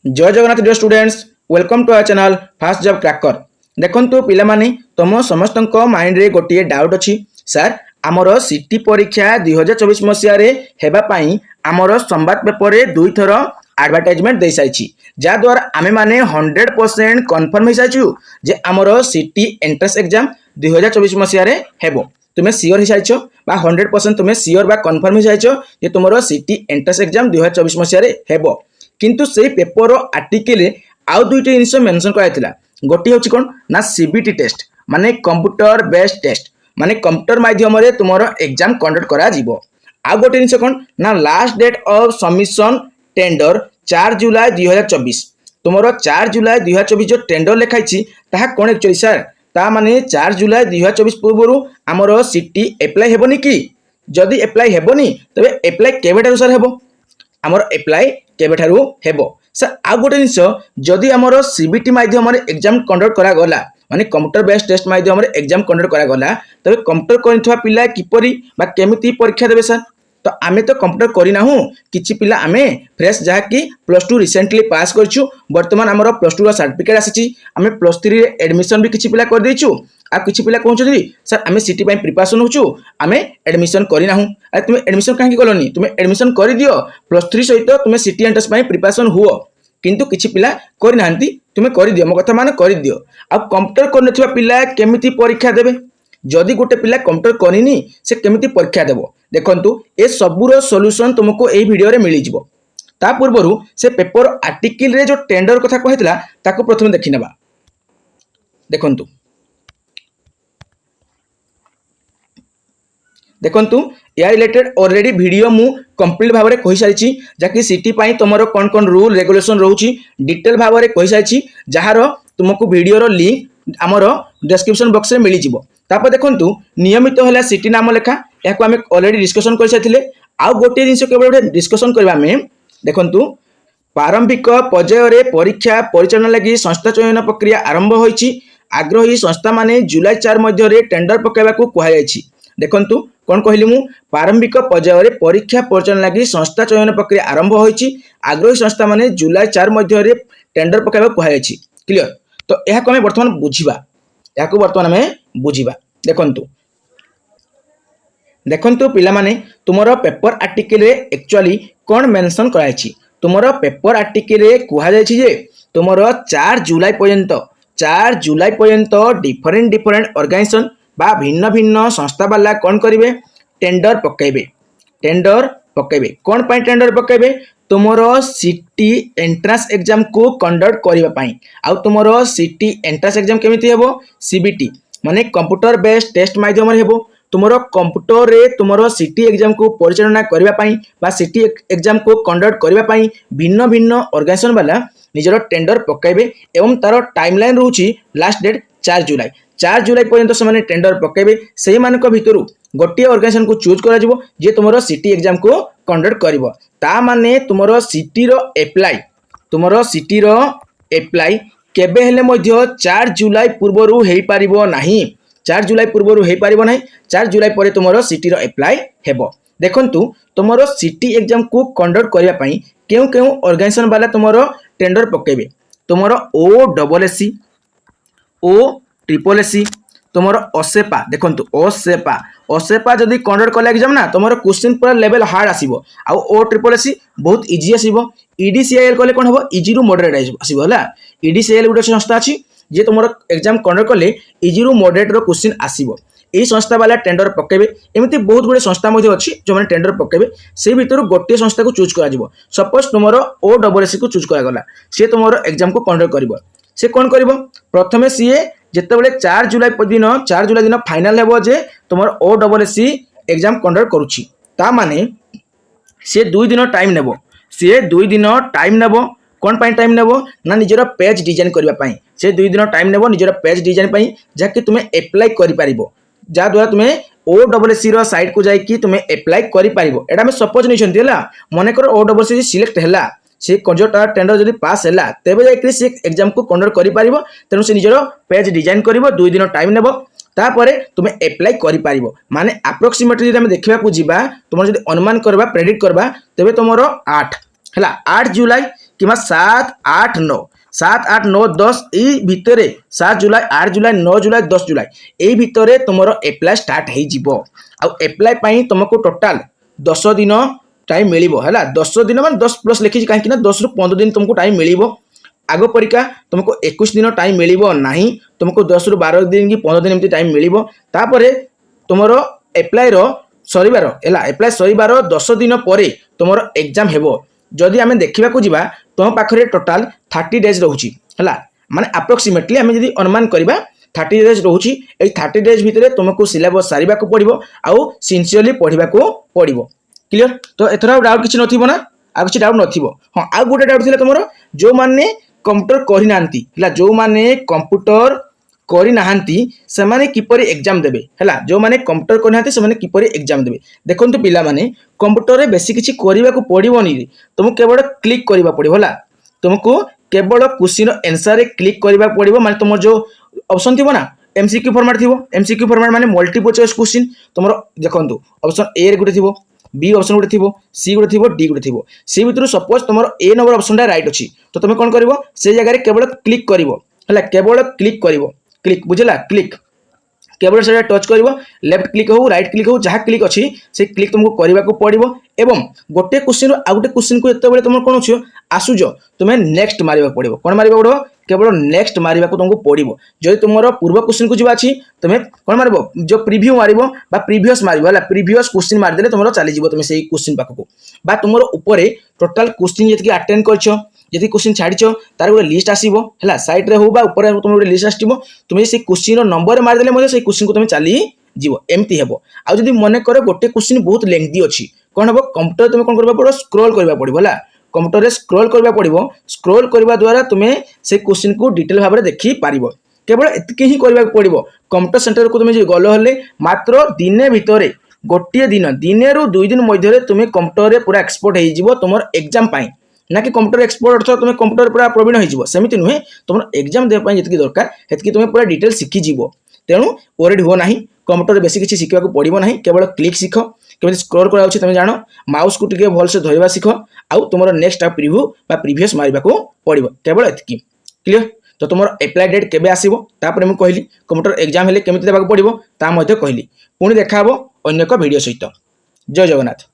जय Jagannath dear students welcome to our channel fast job cracker. देखंतु पिला माने तुम समस्त माइंड रे गोटे डाउट अछि सर आमर सिटी परीक्षा 2024 मसीह रे हेबा पई आमर संवाद पेपर रे दुई थर एडवर्टाइजमेंट दे साइछि जा द्वारा आमे माने 100% कन्फर्म हो साइछु जे आमर सिटी एंट्रेंस एग्जाम 2024 मसीह रे हेबो। तुम्हें सियोर हो साइछ बा 100% तुम्हें सियोर बा कन्फर्म हो साइछ जे तुमरो सिटी एंट्रेंस एग्जाम 2024 मसीह रे हेबो। किंतु से पेपर आर्टिकल आउ दुईटी जिन मेनसन कराइला गोटे हूँ कौन ना सीबीटी टेस्ट माने कंप्यूटर बेस्ड टेस्ट माने कंप्यूटर माध्यम तुम एग्जाम कंडक्ट करा जीवो। आउ गोटे जिन कौन ना last date of submission tender 4 जुलाई 2024 तुम 4 जुलाई 2024 जो टेंडर लिखाई कौन एक्चुअली सर ता माने 4 जुलाई 2024 पूर्व आमर सीटी एप्लाई हेबनी कि जदि एप्लाई हेबनी तबे एप्लाई केबेटा सर हेबो आमर एप्लाई केबेठारु हेबो सर। आ गोटे जिनस जदि आमर सीबीटी माध्यम एग्जाम कंडक्ट करा गला माने कंप्यूटर बेस्ड टेस्ट माध्यम एग्जाम कंडक्ट करा गला तबे कंप्यूटर करथवा पिला किपरि बा केमिति परीक्षा देबे सर। तो आमे तो कंप्यूटर करिना हूँ किछि पिला आमे फ्रेश जहा कि +2 रिसेंटली पास करछु वर्तमान आमर +2 रा सर्टिफिकेट आसीछि आमे +3 रे एडमिशन भी किछि पिला कर देछु आ किछि पिला कहउछथि सर आमे सिटी पई प्रिपरेशन होछु आमे एडमिशन करिना हूँ। अरे तुमे एडमिशन काहे करनी तुमे एडमिशन कर दियो +3 सहित तुमे सिटी एंट्रेंस पई प्रिपरेशन हुओ किंतु किछि पिला करिनांती तुमे कर दियो मो कथा मान कर दियो। आ कंप्यूटर करनथिबा पिला केमिति परीक्षा देबे जदि गोटे पिला कंप्यूटर करिनी से केमिति परीक्षा देबो देखंतु ए सबुरो सॉल्यूशन तुमको एही वीडियो रे मिली जिवो। ता पूर्वरु से पेपर आर्टिकल रे जो टेंडर कथा कहितला ताको प्रथम देखि नेबा। देखंतु देखंतु या रिलेटेड ऑलरेडी वीडियो मु कंप्लीट भाव में कहि सारिछि जाकि सिटी पई तमरो कोन कोन रूल रेगुलेशन रहउछि डिटेल भाव में कहि सारिछि जहारो तुमको वीडियो रो लिंक हमरो डिस्क्रिप्शन बॉक्स रे मिली जिवो। तापर देखंतु नियमित होला सिटी नाम लेखा याको आमे ऑलरेडी डिस्कशन कर साथिले आ गोटे जिंस केवल डिस्कशन करबा में देखंतु प्रारंभिक पर्याय रे परीक्षा परिचालन लगी संस्था चयन प्रक्रिया आरंभ होईछि आग्रही संस्था माने जुलाई 4 मध्य रे टेंडर पकाइबा को कहै जाईछि। देखंतु कौन कहली मु प्रारंभिक पर्याय रे परीक्षा परिचालन लगी संस्था चयन प्रक्रिया आरंभ होईछि आग्रही संस्था माने जुलाई 4 मध्य रे टेंडर पकाइबा को कहै जाईछि। क्लियर तो एहा को हमें वर्तमान बुझिबा याको वर्तमान हमें बुझिबा। देखंतु देखंतु पिला माने तुमरो पेपर आर्टिकल रे एक्चुअली कोन मेंशन कराइछि तुमरो पेपर आर्टिकल रे कुहा जायछि जे तुमरो 4 जुलाई पर्यंत डिफरेंट ऑर्गेनाइजेशन बा भिन्न भिन्न संस्था वाला कोन करिवे टेंडर पकाइबे कोन पई टेंडर पकाइबे तुमरो सिटी एंट्रेंस एग्जाम को कंडक्ट करबा पई आ तुमरो सिटी एंट्रेंस एग्जाम केमिति हेबो सीबीटी माने कंप्यूटर बेस्ड टेस्ट माध्यम रे हेबो तुमरो कंप्यूटर रे तुमरो सिटी एग्जाम को परिचालना करबा पई बा सिटी एग्जाम को कंडक्ट करबा पई भिन्न भिन्न ऑर्गेनाइजेशन वाला निजरो टेंडर पकाइबे एवं तारो टाइमलाइन रहउची लास्ट डेट 4 जुलाई पर्यंत से माने टेंडर पकाइबे सेही मानक भितरु गोटे ऑर्गेनाइजेशन को चूज करा जिवो जे तुमरो सिटी एग्जाम को कंडक्ट करिवो ता माने तुमरो सिटी रो एप्लाई केबे हेले मध्य 4 जुलाई पूर्वरु हेई पारिबो नाही 4 जुलाई पूर्वरु हेई पारिबो नाही 4 जुलाई परे तुमरो सिटी रो एप्लाई हेबो। देखंतु तुमरो सिटी एग्जाम को कंडक्ट करिया पई केउ केउ ऑर्गेनाइजेशन वाला तुमरो टेंडर पकेबे तुमरो OSSC OSSC तुमरो ओसेपा देखंतु ओसेपा जदि कंडक्ट कला एग्जाम ना तुमरो क्वेश्चन पूरा लेवल हार्ड आसीबो आ OSSC बहुत इजी आसीबो EDCIL कले कोन हबो इजी रु मॉडरेट आसीबो हला EDCIL गुटे संस्था अछि जे तुमरो एग्जाम कंडक्ट कले इजी रु मॉडरेट रो क्वेश्चन आसीबो एही संस्था वाला टेंडर पकेबे एमिति बहुत गुडे संस्था मध्ये अछि जो माने टेंडर पकेबे से भीतर गोटे संस्था को चूज करा जिवो सपोज तुमरो OSSC को चूज करा गला से तुमरो एग्जाम को कंडक्ट करिवो से कोन करिवो प्रथमे सीए जेतेबेले 4 जुलाई दिन फाइनल हेबो जे तुमरो OSSC एग्जाम कंडक्ट करूछि ता माने से 2 दिन टाइम नेबो कोन पई टाइम नेबो ना निजरो पेज डिजाइन करबा पई से 2 दिन टाइम नेबो निजरो पेज डिजाइन पई जाके तुमे अप्लाई करि पारिबो जा द्वारा तुमे OSSC रो साइट को जाई कि तुमे अप्लाई करि पारिबो एडा में सपोज नै छन्ती हला मने कर OSSC सिलेक्ट हला से कंजोटा टेंडर जदि पास हला तेबे जाई से एग्जाम को कंडक्ट करि पारिबो तेनु से निजरो पेज डिजाइन करिवो 2 दिन टाइम नेबो तापरे तुमे अप्लाई करि पारिबो माने अप्रोक्सीमेटली जदि हम देखिबा को जिबा तुम जदि अनुमान करबा प्रेडिक्ट करबा तेबे तुमरो 8 हला 8 जुलाई कि 7, 8, 9 यही भितर 7 जुलाई 8 जुलाई 9 जुलाई 10 जुलाई यही भितर तुम एप्लाय स्टार्ट हो एप्लाय तुमको टोटाल 10 दिन टाइम मिल है 10 दिन मान 10 प्लस लिखी कहीं 10 ରୁ 15 दिन तुमको टाइम मिल आग परीक्षा तुमको 21 दिन टाइम मिल ना तुमको 10 ରୁ 12 दिन कि 15 दिन एमती टाइम मिल तुम एप्लायर सरीबार एप्लाय सरीबार 10 दिन पर तुम एग्जाम हेबो जदि आम देखा जावा तुम पाखे टोटाल 30 डेज रोचे माने अप्रोक्सीमेटली आम जब अनुमान करवा 30 डेज रोचे 30 डेज भितर तुमको सिलेबस सारिबा को पड़िबो आउ सिंसियरली पढ़ा पड़िबो क्लियर। तो एथर डाउट किसी नथिबो ना आ किसी डाउट नथिबो हाँ आ गोटे डाउट थिला तुमरो जो माने कंप्यूटर करि नांती जो माने कंप्यूटर करि नांती से माने किपरि एग्जाम देबे जो माने कंप्यूटर करि नांती से माने किपरि एग्जाम देबे देखंतु पिला माने कंप्यूटर रे बेसी किछि करिबा को पड़िबोनी तुमको केवल क्लिक करिबा पड़िबो तुमको केवल क्वेश्चन आंसर रे क्लिक करिबा पड़िबो माने तुम जो ऑप्शन थिबो ना एमसीक्यू फॉर्मेट थिबो एमसीक्यू फॉर्मेट माने मल्टीपल चॉइस क्वेश्चन तुमरो देखंतु ऑप्शन ए रे गुटे थिबो बी ऑप्शन गुटे थिबो सी गुटे थिबो डी गुटे थिबो सी भितर सपोज तुम ए नंबर ऑप्शन टा राइट अछि तो तुम कोन करबो से जगह रे केवल क्लिक करबो केवल क्लिक करबो क्लिक बुझला क्लिक केवल से टच कर लेफ्ट क्लिक हो राइट क्लिक हो जहाँ क्लिक अच्छी से क्लिक तुमको करने को पड़ो एवं गोटे क्वेश्चन आउ गोटे क्वेश्चन को जिते तुम कौन आसुज तुम्हें नेक्स्ट मारे पड़ो कौन मारे पड़ो केवल नेक्स्ट मारे को तुमको पड़ो जब तुम पूर्व क्वेश्चन को जीवा तुम्हें कौन मार जो प्रिव्यू मार प्रिवियस मार प्रिवियस क्वेश्चन मारिदे तुम चली तुम से क्वेश्चन पाखक तुम ऊपर टोटाल क्वेश्चन जी अटेंड कर यदि क्वेश्चन छाड़ तार गोटे लिस्ट आसो है सैड्रे हो ऊपर तुम गोटे लिस्ट आसो तुम्हें से क्वेश्चन नंबर मारिदे से क्वेश्चन को तुम चली जीव एमती हे आदि मन कर गोटे क्वेश्चन बहुत लेंथी अच्छी कौन हम कंप्यूटर तुम कौन करबा पड़ो स्क्रॉल करबा पड़ो है कंप्यूटर स्क्रॉल करबा पड़ो स्क्रॉल करबा द्वारा तुम्हें से क्वेश्चन को डिटेल भाव में देखी पार केवल एतिक ही करबा पड़ो कंप्यूटर सेंटर को तुम्हें गल हेले मात्र दिने भितर गोटे दिने रू 2 दिन मध्य तुम्हें कंप्यूटर पूरा एक्सपर्ट हो तुम एग्जाम ना कि कंप्यूटर एक्सपर्ट अर्थ तुम कंप्यूटर पूरा प्रवीण होमती नुहे तुम एग्जाम देवाई जी दरकार से तुम्हें पूरा डिटेल शिखिज तेणु ओरिड हो ना कंप्यूटर बेस किसी शिखा पड़ो ना केवल क्लिक शिख केमी स्क्रॉल करा तुम जान माउस को टे भलसे धरवा शिख आउ तुम नेक्स्ट प्रिव्यू प्रिवियस मारे को पड़ो केवल एति क्लियर। तो तुम एप्लाय डेट केबे आसीबो तापर मैं कहली कंप्यूटर एग्जाम हेले केमिति देबाक पड़िबो ता मध्ये कहली पुणी देखा अन्य एक वीडियो सहित। जय जगन्नाथ।